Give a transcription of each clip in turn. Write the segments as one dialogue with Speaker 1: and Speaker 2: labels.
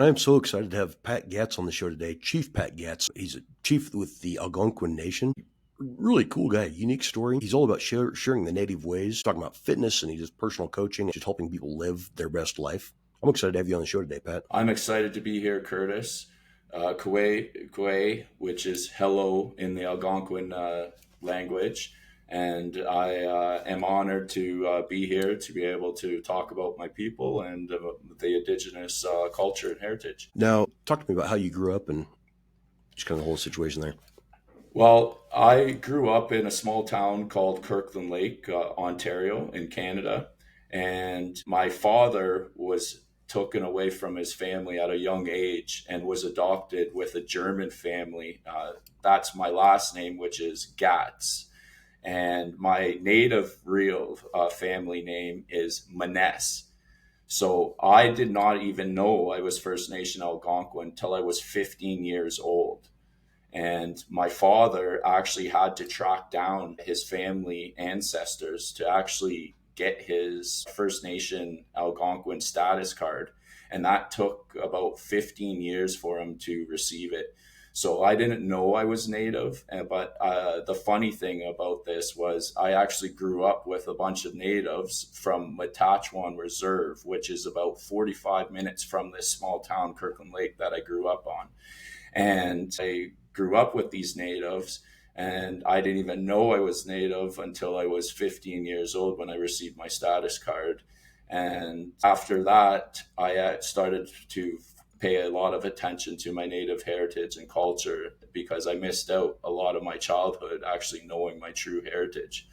Speaker 1: I am so excited to have Pat Gatz on the show today. Chief Pat Gatz. He's a chief with the Algonquin Nation. Really cool guy, unique story. He's all about sharing the native ways, talking about fitness, and he does personal coaching, just helping people live their best life. I'm excited to have you on the show today, Pat.
Speaker 2: I'm excited to be here, Curtis. Kwe, which is hello in the Algonquin language. And I am honored to be here to be able to talk about my people and the indigenous culture and heritage.
Speaker 1: Now, talk to me about how you grew up and just kind of the whole situation there.
Speaker 2: Well, I grew up in a small town called Kirkland Lake, Ontario, in Canada. And my father was taken away from his family at a young age and was adopted with a German family. That's my last name, which is Gatz. And my native real family name is Maness. So I did not even know I was First Nation Algonquin until I was 15 years old. And my father actually had to track down his family ancestors to actually get his First Nation Algonquin status card. And that took about 15 years for him to receive it. So I didn't know I was Native, but the funny thing about this was I actually grew up with a bunch of Natives from Matachewan Reserve, which is about 45 minutes from this small town, Kirkland Lake, that I grew up on. And I grew up with these Natives, and I didn't even know I was Native until I was 15 years old when I received my status card. And after that, I started to pay a lot of attention to my Native heritage and culture because I missed out a lot of my childhood actually knowing my true heritage.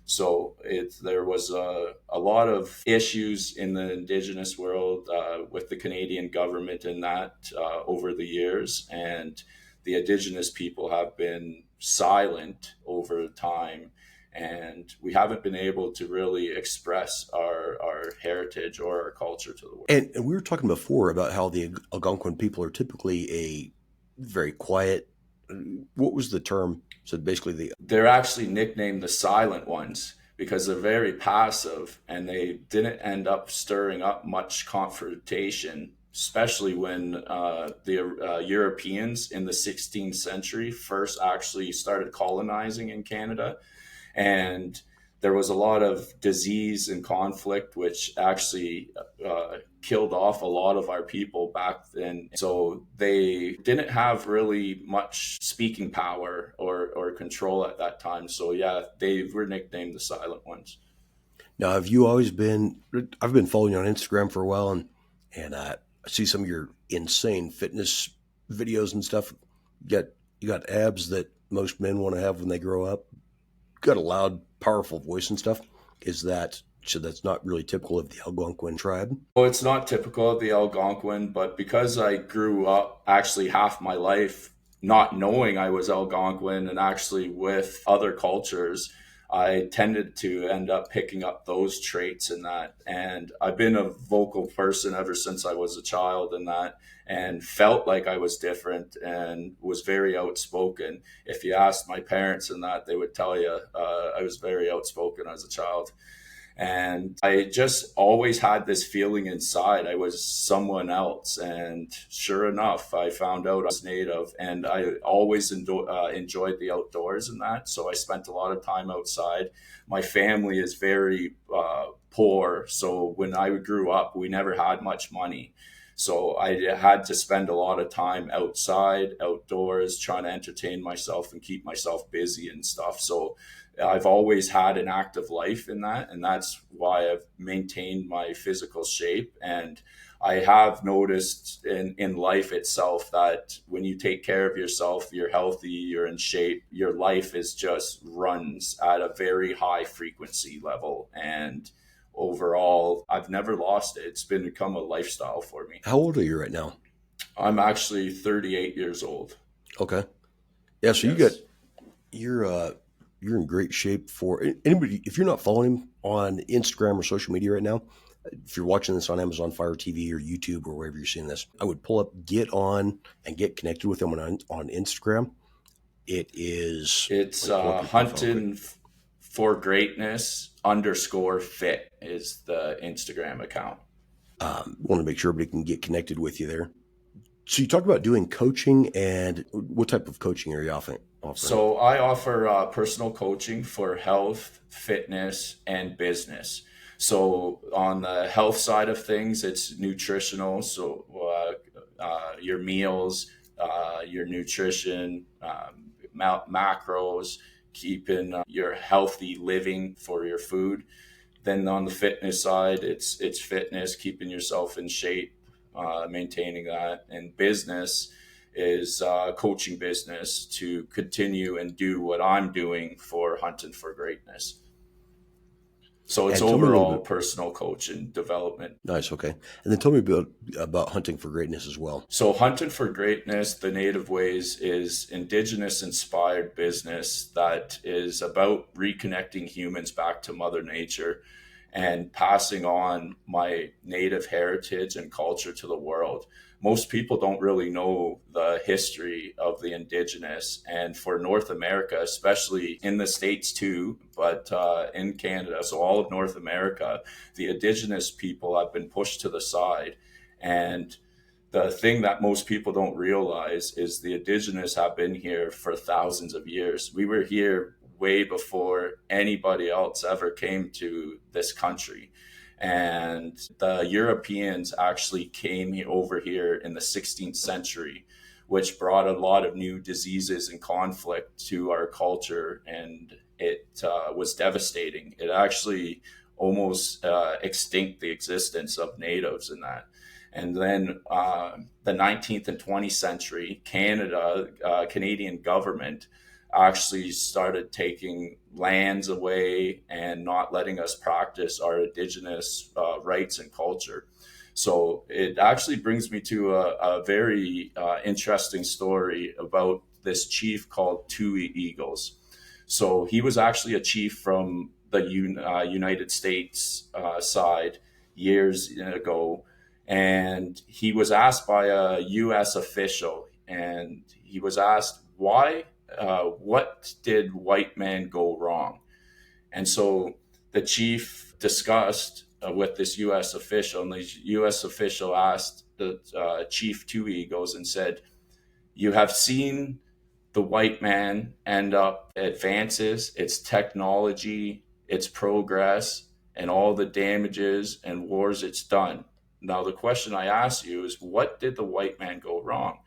Speaker 2: So there was a lot of issues in the Indigenous world with the Canadian government in that over the years. And the Indigenous people have been silent over time. And we haven't been able to really express our heritage or our culture to the world.
Speaker 1: And we were talking before about how the Algonquin people are typically a very quiet, what was the term? So basically
Speaker 2: they're actually nicknamed the silent ones because they're very passive and they didn't end up stirring up much confrontation, especially when the Europeans in the 16th century first actually started colonizing in Canada. And there was a lot of disease and conflict, which actually killed off a lot of our people back then. So they didn't have really much speaking power or control at that time. So yeah, they were nicknamed the Silent Ones.
Speaker 1: Now, have you always been, I've been following you on Instagram for a while, and I see some of your insane fitness videos and stuff. You got abs that most men want to have when they grow up. Got a loud, powerful voice and stuff. So that's not really typical of the Algonquin tribe?
Speaker 2: Well, it's not typical of the Algonquin, but because I grew up actually half my life not knowing I was Algonquin and actually with other cultures, I tended to end up picking up those traits in that. And I've been a vocal person ever since I was a child in that, and felt like I was different and was very outspoken. If you asked my parents in that, they would tell you I was very outspoken as a child. And I just always had this feeling inside I was someone else. And sure enough, I found out I was Native, and I always enjoyed the outdoors and that. So I spent a lot of time outside. My family is very poor. So when I grew up, we never had much money. So I had to spend a lot of time outside, outdoors, trying to entertain myself and keep myself busy and stuff. So I've always had an active life in that, and that's why I've maintained my physical shape. And I have noticed in life itself that when you take care of yourself, you're healthy, you're in shape, your life is just runs at a very high frequency level. And overall, I've never lost it. It's become a lifestyle for me.
Speaker 1: How old are you right now?
Speaker 2: I'm actually 38 years old.
Speaker 1: Okay. Yeah, so
Speaker 2: Yes.
Speaker 1: you're in great shape. For anybody, if you're not following him on Instagram or social media right now, if you're watching this on Amazon Fire TV or YouTube or wherever you're seeing this, I would pull up, get on and get connected with him on Instagram.
Speaker 2: It's
Speaker 1: like,
Speaker 2: hunting for greatness _fit is the Instagram account.
Speaker 1: Want to make sure everybody can get connected with you there. So you talked about doing coaching, and what type of coaching are you offering?
Speaker 2: So I offer personal coaching for health, fitness, and business. So on the health side of things, it's nutritional. So your meals, your nutrition, macros, keeping your healthy living for your food. Then on the fitness side, it's fitness, keeping yourself in shape, maintaining that. And business is coaching business to continue and do what I'm doing for Hunting for Greatness. So it's
Speaker 1: And tell me a little
Speaker 2: overall
Speaker 1: bit.
Speaker 2: personal coach and development.
Speaker 1: Nice, okay. And then tell me about hunting for greatness as well.
Speaker 2: So Hunting for Greatness, the Native Ways, is indigenous-inspired business that is about reconnecting humans back to Mother Nature and passing on my native heritage and culture to the world. Most people don't really know the history of the indigenous, and for North America, especially in the States too, but in Canada, so all of North America, the indigenous people have been pushed to the side. And the thing that most people don't realize is the indigenous have been here for thousands of years. We were here way before anybody else ever came to this country. And the Europeans actually came over here in the 16th century, which brought a lot of new diseases and conflict to our culture. And it was devastating. It actually almost extinct the existence of natives in that. And then the 19th and 20th century, Canadian government actually started taking lands away and not letting us practice our indigenous rights and culture. So it actually brings me to a very interesting story about this chief called Two Eagles. So he was actually a chief from the United States side years ago, and he was asked by a U.S. official, and he was asked why, what did white man go wrong? And so the chief discussed with this U.S. official, and the U.S. official asked the chief Two Eagles and said, "You have seen the white man end up advances, its technology, its progress, and all the damages and wars it's done. Now, the question I ask you is, what did the white man go wrong?"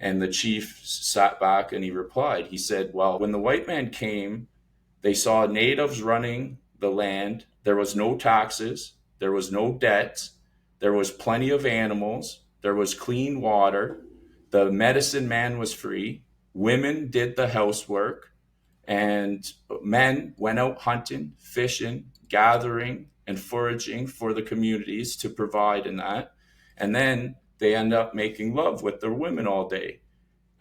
Speaker 2: And the chief sat back and he replied, he said, "Well, when the white man came, they saw natives running the land. There was no taxes, there was no debt, there was plenty of animals, there was clean water, the medicine man was free, women did the housework, and men went out hunting, fishing, gathering, and foraging for the communities to provide in that. And then they end up making love with their women all day."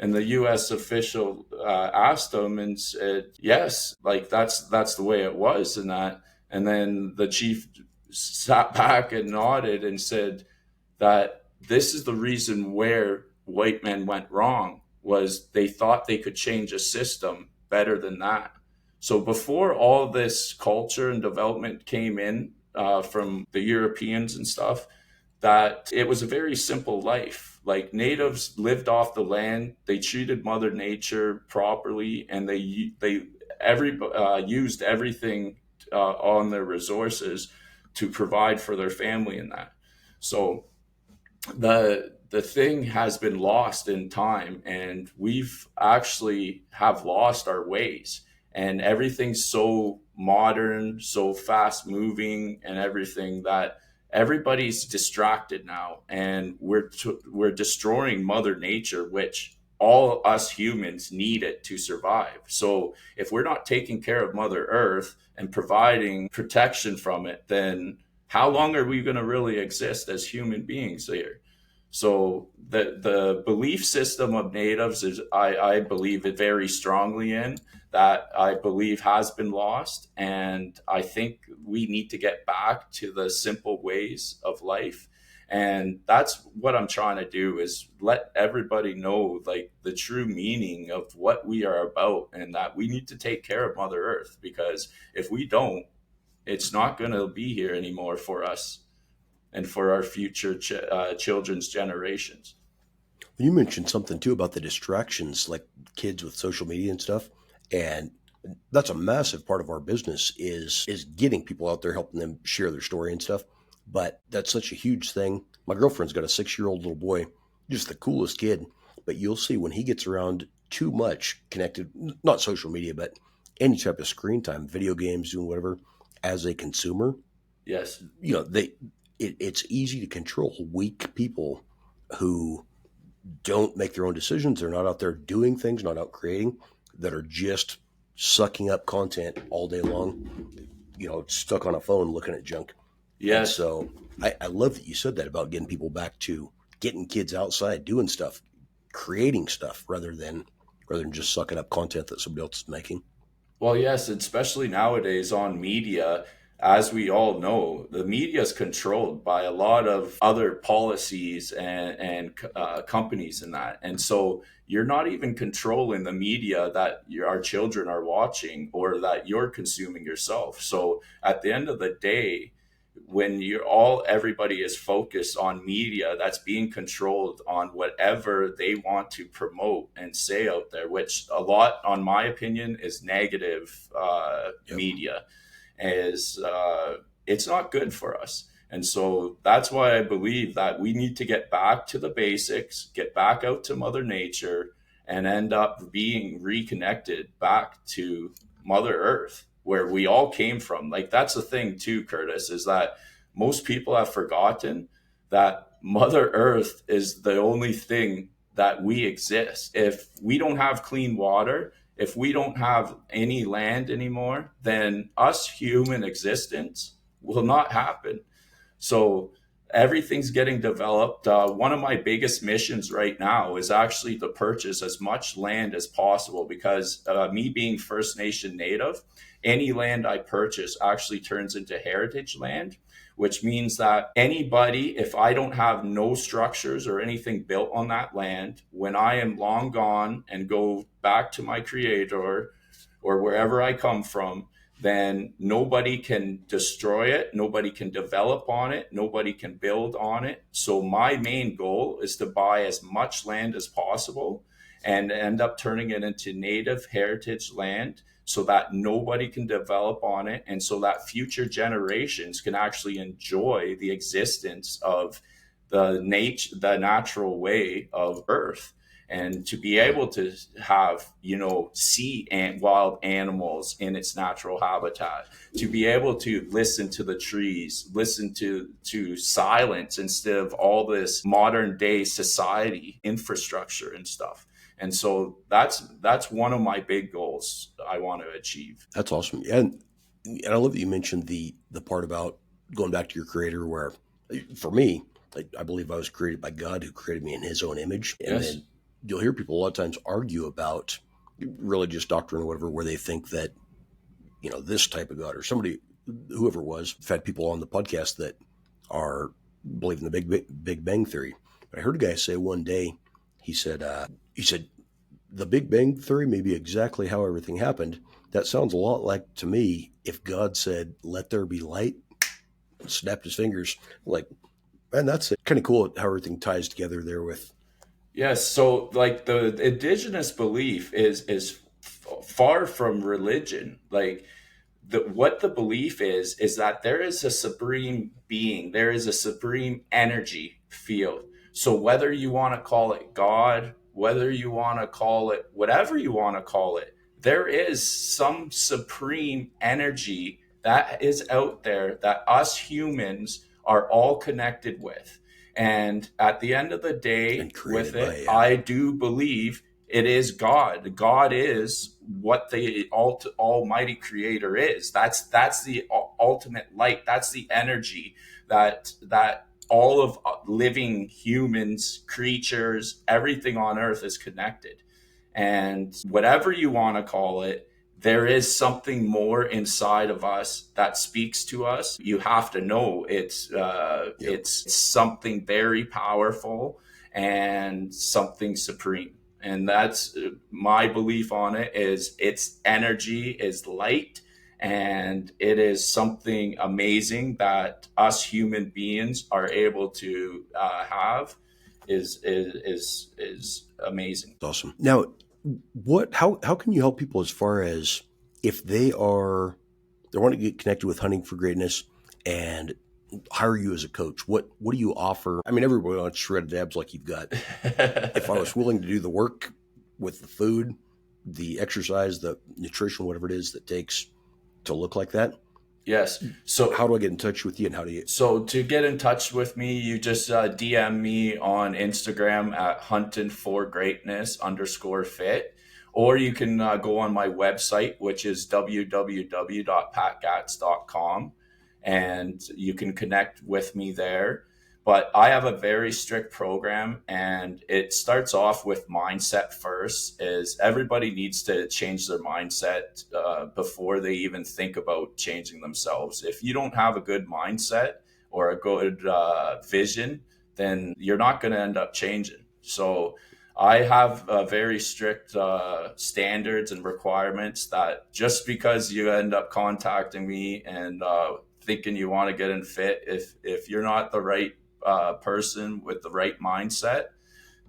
Speaker 2: And the U.S. official asked them and said, "Yes, like that's the way it was," and that. And then the chief sat back and nodded and said that this is the reason where white men went wrong, was they thought they could change a system better than that. So before all this culture and development came in from the Europeans and stuff, that it was a very simple life. Like natives lived off the land, they treated Mother Nature properly, and they used everything on their resources to provide for their family in that. So the thing has been lost in time, and we've actually have lost our ways, and everything's so modern, so fast moving, and everything that everybody's distracted now, and we're destroying Mother Nature, which all us humans need it to survive. So if we're not taking care of Mother Earth and providing protection from it, then how long are we going to really exist as human beings here? So the belief system of natives is, I believe it very strongly in, that I believe has been lost. And I think we need to get back to the simple ways of life. And that's what I'm trying to do, is let everybody know like the true meaning of what we are about, and that we need to take care of Mother Earth, because if we don't, it's not going to be here anymore for us and for our future children's generations.
Speaker 1: You mentioned something too about the distractions, like kids with social media and stuff, and that's a massive part of our business is getting people out there, helping them share their story and stuff. But that's such a huge thing. My girlfriend's got a 6-year-old little boy, just the coolest kid. But you'll see when he gets around too much connected, not social media, but any type of screen time, video games, doing whatever, as a consumer,
Speaker 2: Yes.
Speaker 1: it's easy to control weak people who don't make their own decisions. They're not out there doing things, not out creating, that are just sucking up content all day long, stuck on a phone looking at junk. And
Speaker 2: Yes.
Speaker 1: so I love that you said that about getting people back to getting kids outside, doing stuff, creating stuff rather than just sucking up content that somebody else is making.
Speaker 2: Well, yes, especially nowadays on media, as we all know, the media is controlled by a lot of other policies and companies and that. And so you're not even controlling the media that our children are watching or that you're consuming yourself. So at the end of the day, when everybody is focused on media that's being controlled on whatever they want to promote and say out there, which a lot, on my opinion, is negative
Speaker 1: Yep.
Speaker 2: media, is it's not good for us. And so that's why I believe that we need to get back to the basics, get back out to Mother Nature, and end up being reconnected back to Mother Earth, where we all came from. Like, that's the thing too, Curtis, is that most people have forgotten that Mother Earth is the only thing that we exist. If we don't have clean water, if we don't have any land anymore, then us human existence will not happen. So everything's getting developed. One of my biggest missions right now is actually to purchase as much land as possible because me being First Nation Native, any land I purchase actually turns into heritage land, which means that anybody, if I don't have no structures or anything built on that land, when I am long gone and go back to my creator or wherever I come from, then nobody can destroy it. Nobody can develop on it. Nobody can build on it. So my main goal is to buy as much land as possible and end up turning it into native heritage land so that nobody can develop on it and so that future generations can actually enjoy the existence of the natural way of Earth, and to be able to have see wild animals in its natural habitat, to be able to listen to the trees, listen to silence instead of all this modern day society infrastructure and stuff. And so that's one of my big goals I want to achieve.
Speaker 1: That's awesome. And I love that you mentioned the part about going back to your creator where for me, I believe I was created by God who created me in his own image. And
Speaker 2: Yes.
Speaker 1: then you'll hear people a lot of times argue about religious doctrine or whatever, where they think that, this type of God or somebody, whoever it was, I've had people on the podcast that are believe in the Big Bang Theory. But I heard a guy say one day, he said, the Big Bang Theory may be exactly how everything happened. That sounds a lot like to me if God said, let there be light, snapped his fingers. Like, man, that's it. Kind of cool how everything ties together there with,
Speaker 2: Yes, so like the indigenous belief is far from religion. Like, what the belief is that there is a supreme being, there is a supreme energy field. So whether you want to call it God, whether you want to call it whatever you want to call it, there is some supreme energy that is out there that us humans are all connected with. And at the end of the day,
Speaker 1: and
Speaker 2: with
Speaker 1: created
Speaker 2: it,
Speaker 1: by,
Speaker 2: I do believe it is God. God is what the Almighty Creator is. That's the ultimate light. That's the energy that all of living humans, creatures, everything on Earth is connected. And whatever you want to call it, there is something more inside of us that speaks to us. You have to know
Speaker 1: yep,
Speaker 2: it's something very powerful and something supreme. And that's my belief on it, is its energy is light, and it is something amazing that us human beings are able to have. is amazing.
Speaker 1: Awesome. Now, how can you help people as far as if they want to get connected with Hunting for Greatness and hire you as a coach? What do you offer? I mean, everybody wants shredded abs like you've got. If I was willing to do the work with the food, the exercise, the nutrition, whatever it is that takes to look like that,
Speaker 2: Yes. So
Speaker 1: how do I get in touch with you, and how do you?
Speaker 2: So to get in touch with me, you just DM me on Instagram at huntingforgreatness_fit, or you can go on my website, which is www.patgatz.com, and you can connect with me there. But I have a very strict program, and it starts off with mindset first. Is everybody needs to change their mindset before they even think about changing themselves. If you don't have a good mindset or a good vision, then you're not going to end up changing. So I have very strict standards and requirements that just because you end up contacting me and thinking you want to get in fit, if you're not the right person with the right mindset,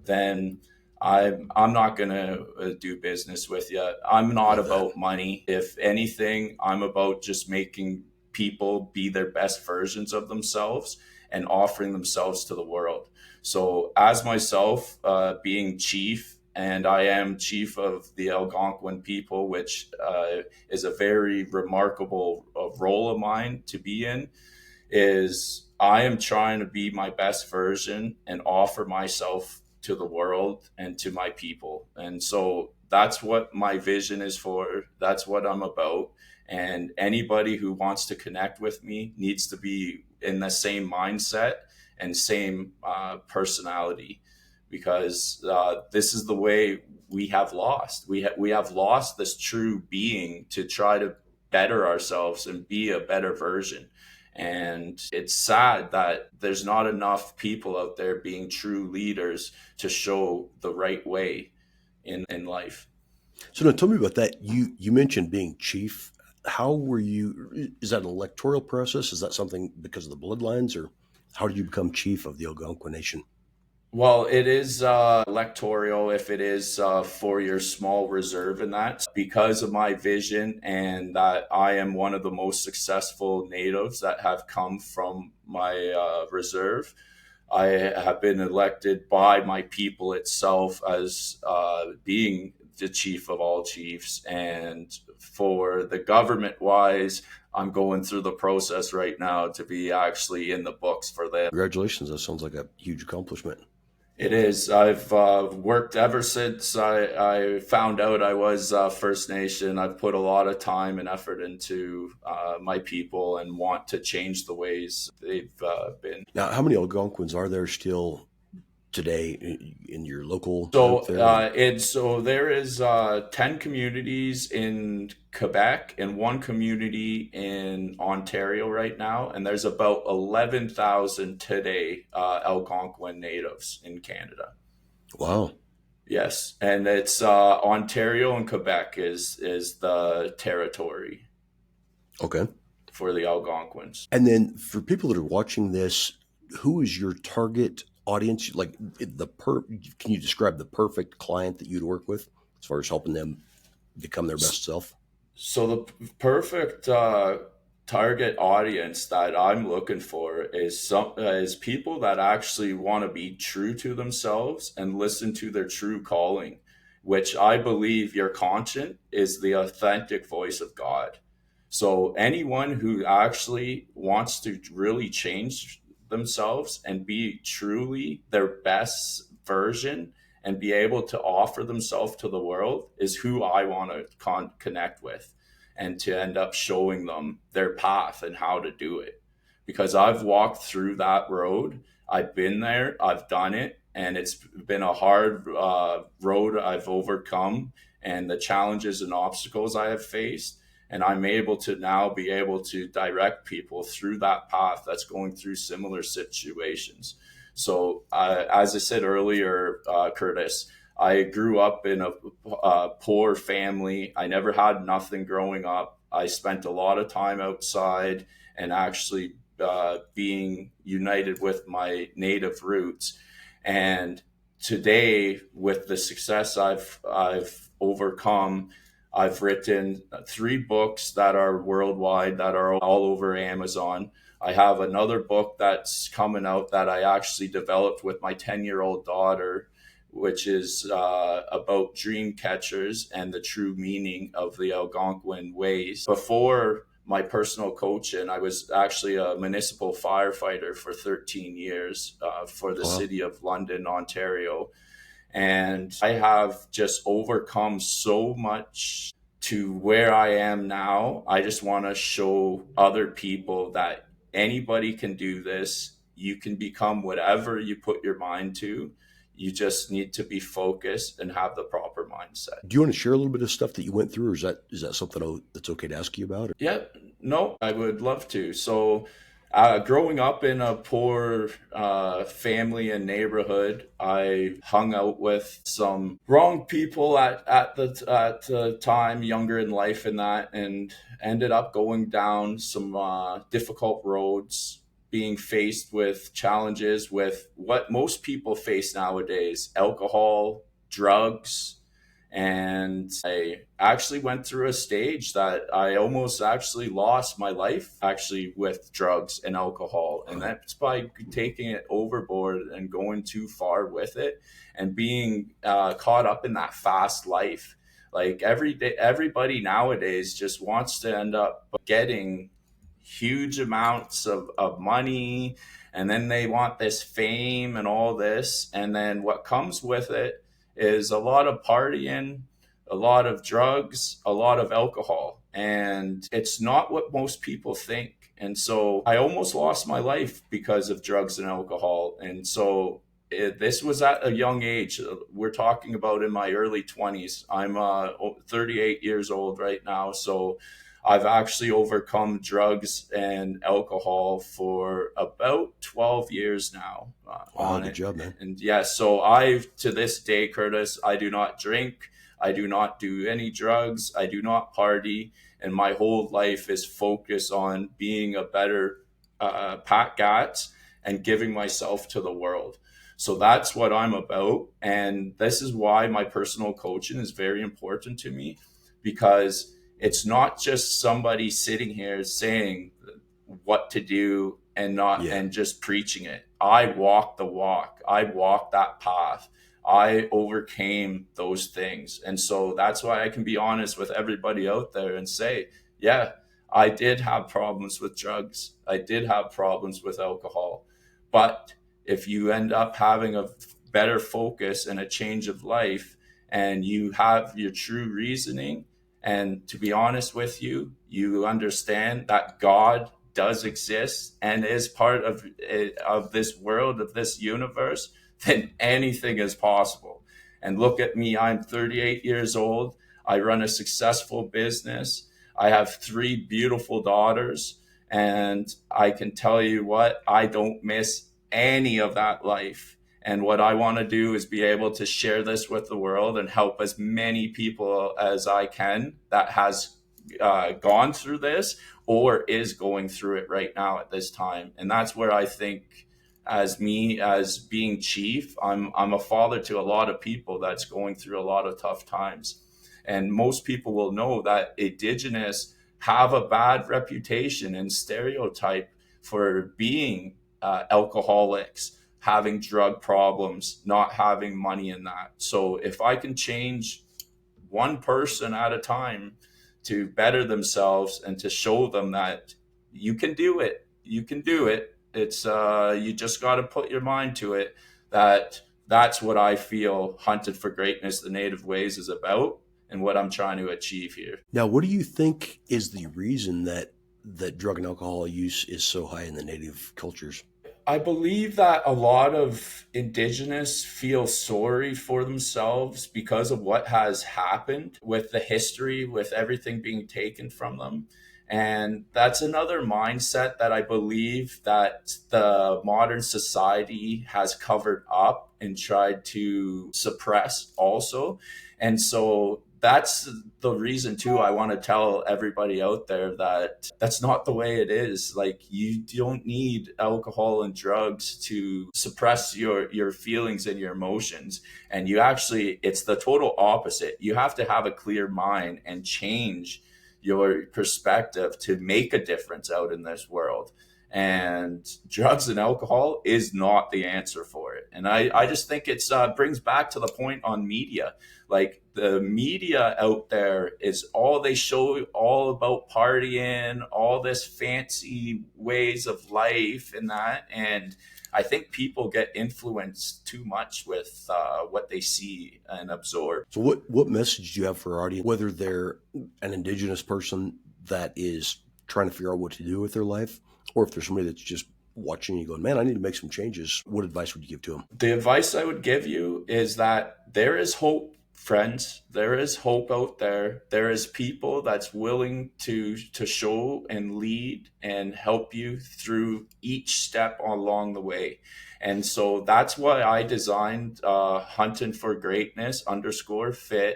Speaker 2: then I'm not going to do business with you. I'm not about money. If anything, I'm about just making people be their best versions of themselves and offering themselves to the world. So as myself, being chief, and I am chief of the Algonquin people, which is a very remarkable role of mine to be in, is I am trying to be my best version and offer myself to the world and to my people. And so that's what my vision is for. That's what I'm about. And anybody who wants to connect with me needs to be in the same mindset and same personality, because this is the way we have lost. We have lost this true being to try to better ourselves and be a better version. And it's sad that there's not enough people out there being true leaders to show the right way in life.
Speaker 1: So now tell me about that. You mentioned being chief. How were you? Is that an electoral process? Is that something because of the bloodlines, or how did you become chief of the Algonquin Nation?
Speaker 2: Well, it is electoral if it is for your small reserve in that. Because of my vision and that I am one of the most successful natives that have come from my reserve, I have been elected by my people itself as being the chief of all chiefs. And for the government wise, I'm going through the process right now to be actually in the books for them.
Speaker 1: Congratulations! That sounds like a huge accomplishment.
Speaker 2: It is. I've worked ever since I found out I was First Nation. I've put a lot of time and effort into my people and want to change the ways they've been.
Speaker 1: Now, how many Algonquins are there still today in your local
Speaker 2: So
Speaker 1: group there?
Speaker 2: so there is 10 communities in Quebec and one community in Ontario right now, and there's about 11,000 today Algonquin natives in Canada.
Speaker 1: Wow.
Speaker 2: Yes, and it's Ontario and Quebec is the territory
Speaker 1: Okay.
Speaker 2: for the Algonquins.
Speaker 1: And then for people that are watching this, who is your target audience? Like can you describe the perfect client that you'd work with as far as helping them become their best self?
Speaker 2: So the perfect target audience that I'm looking for is people that actually want to be true to themselves and listen to their true calling, which I believe your conscience is the authentic voice of God. So anyone who actually wants to really change themselves and be truly their best version and be able to offer themselves to the world is who I want to connect with, and to end up showing them their path and how to do it. Because I've walked through that road. I've been there, I've done it, and it's been a hard road I've overcome, and the challenges and obstacles I have faced. And I'm able to now be able to direct people through that path that's going through similar situations. So as I said earlier, Curtis, I grew up in a poor family. I never had nothing growing up. I spent a lot of time outside and actually being united with my native roots. And today, with the success I've overcome, I've written 3 books that are worldwide, that are all over Amazon. I have another book that's coming out that I actually developed with my 10-year-old daughter, which is about dream catchers and the true meaning of the Algonquin ways. Before my personal coaching, I was actually a municipal firefighter for 13 years for the
Speaker 1: Wow.
Speaker 2: city of London, Ontario. And I have just overcome so much to where I am now. I just want to show other people that anybody can do this. You can become whatever you put your mind to. You just need to be focused and have the proper mindset.
Speaker 1: Do you want to share a little bit of stuff that you went through, or is that something that's okay to ask you about?
Speaker 2: Yeah, no, I would love to. So, growing up in a poor family and neighborhood, I hung out with some wrong people at the time, younger in life, and that, and ended up going down some difficult roads, being faced with challenges with what most people face nowadays: alcohol, drugs, and I actually went through a stage that I almost actually lost my life actually with drugs and alcohol. And
Speaker 1: Wow.
Speaker 2: that's by taking it overboard and going too far with it and being caught up in that fast life. Like every day, everybody nowadays just wants to end up getting huge amounts of money, and then they want this fame and all this. And then what comes with it is a lot of partying, a lot of drugs, a lot of alcohol. And it's not what most people think. And so I almost lost my life because of drugs and alcohol. And so this was at a young age. We're talking about in my early 20s. I'm 38 years old right now. So I've actually overcome drugs and alcohol for about 12 years now
Speaker 1: Wow,
Speaker 2: on
Speaker 1: good
Speaker 2: it.
Speaker 1: job, man.
Speaker 2: And yeah, so to this day, Curtis, I do not drink. I do not do any drugs. I do not party. And my whole life is focused on being a better Pat Gatz and giving myself to the world. So that's what I'm about. And this is why my personal coaching is very important to me, because it's not just somebody sitting here saying what to do and not
Speaker 1: Yeah.
Speaker 2: and just preaching it. I walk the walk. I walk that path. I overcame those things. And so that's why I can be honest with everybody out there and say, yeah, I did have problems with drugs. I did have problems with alcohol. But if you end up having a better focus and a change of life, and you have your true reasoning, and to be honest with you, you understand that God does exist and is part of this world, of this universe, then anything is possible. And look at me, I'm 38 years old. I run a successful business. I have 3 beautiful daughters. And I can tell you what, I don't miss any of that life. And what I want to do is be able to share this with the world and help as many people as I can that has gone through this or is going through it right now at this time. And that's where I think, as me as being chief, I'm a father to a lot of people that's going through a lot of tough times. And most people will know that indigenous have a bad reputation and stereotype for being alcoholics, having drug problems, not having money in that. So if I can change one person at a time to better themselves and to show them that you can do it, you can do it. It's you just got to put your mind to it. That's what I feel Hunted for Greatness, the Native Ways is about, and what I'm trying to achieve here.
Speaker 1: Now, what do you think is the reason that drug and alcohol use is so high in the native cultures?
Speaker 2: I believe that a lot of indigenous feel sorry for themselves because of what has happened with the history, with everything being taken from them. And that's another mindset that I believe that the modern society has covered up and tried to suppress also. And so that's the reason too. I want to tell everybody out there that that's not the way it is. Like, you don't need alcohol and drugs to suppress your feelings and your emotions. And you actually, it's the total opposite. You have to have a clear mind and change your perspective to make a difference out in this world. And drugs and alcohol is not the answer for it. And I just think it's brings back to the point on media. Like, the media out there is all they show, all about partying, all this fancy ways of life and that. And I think people get influenced too much with what they see and absorb.
Speaker 1: So what message do you have for our audience, whether they're an indigenous person that is trying to figure out what to do with their life, or if there's somebody that's just watching you going, man, I need to make some changes? What advice would you give to them?
Speaker 2: The advice I would give you is that there is hope, friends. There is hope out there. There is people that's willing to show and lead and help you through each step along the way. And so that's why I designed Hunting for Greatness _fit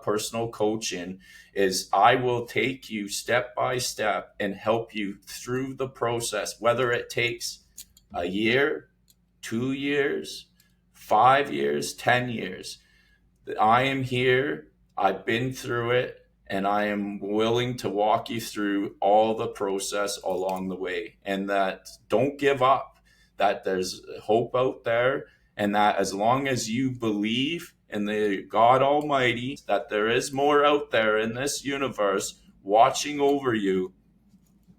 Speaker 2: personal coaching. Is I will take you step by step and help you through the process, whether it takes a year, 2 years, 5 years, 10 years. I am here. I've been through it, and I am willing to walk you through all the process along the way. And that don't give up, that there's hope out there, and that as long as you believe in the God Almighty, that there is more out there in this universe watching over you,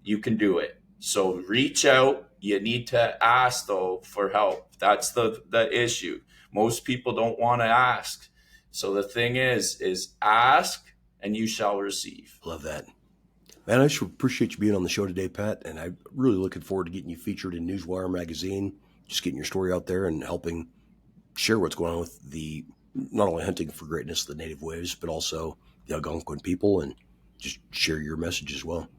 Speaker 2: you can do it. So reach out. You need to ask, though, for help. That's the issue. Most people don't want to ask. So the thing is ask and you shall receive.
Speaker 1: Love that. Man, I just appreciate you being on the show today, Pat. And I'm really looking forward to getting you featured in Newswire magazine, just getting your story out there and helping share what's going on with the, not only Hunting for Greatness, the native waves, but also the Algonquin people, and just share your message as well.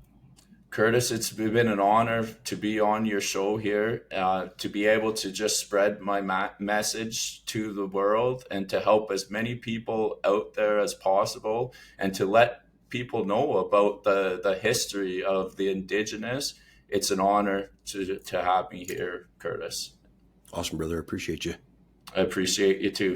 Speaker 2: Curtis, it's been an honor to be on your show here, to be able to just spread my message to the world and to help as many people out there as possible, and to let people know about the history of the indigenous. It's an honor to have me here, Curtis.
Speaker 1: Awesome, brother. I appreciate you.
Speaker 2: I appreciate you too.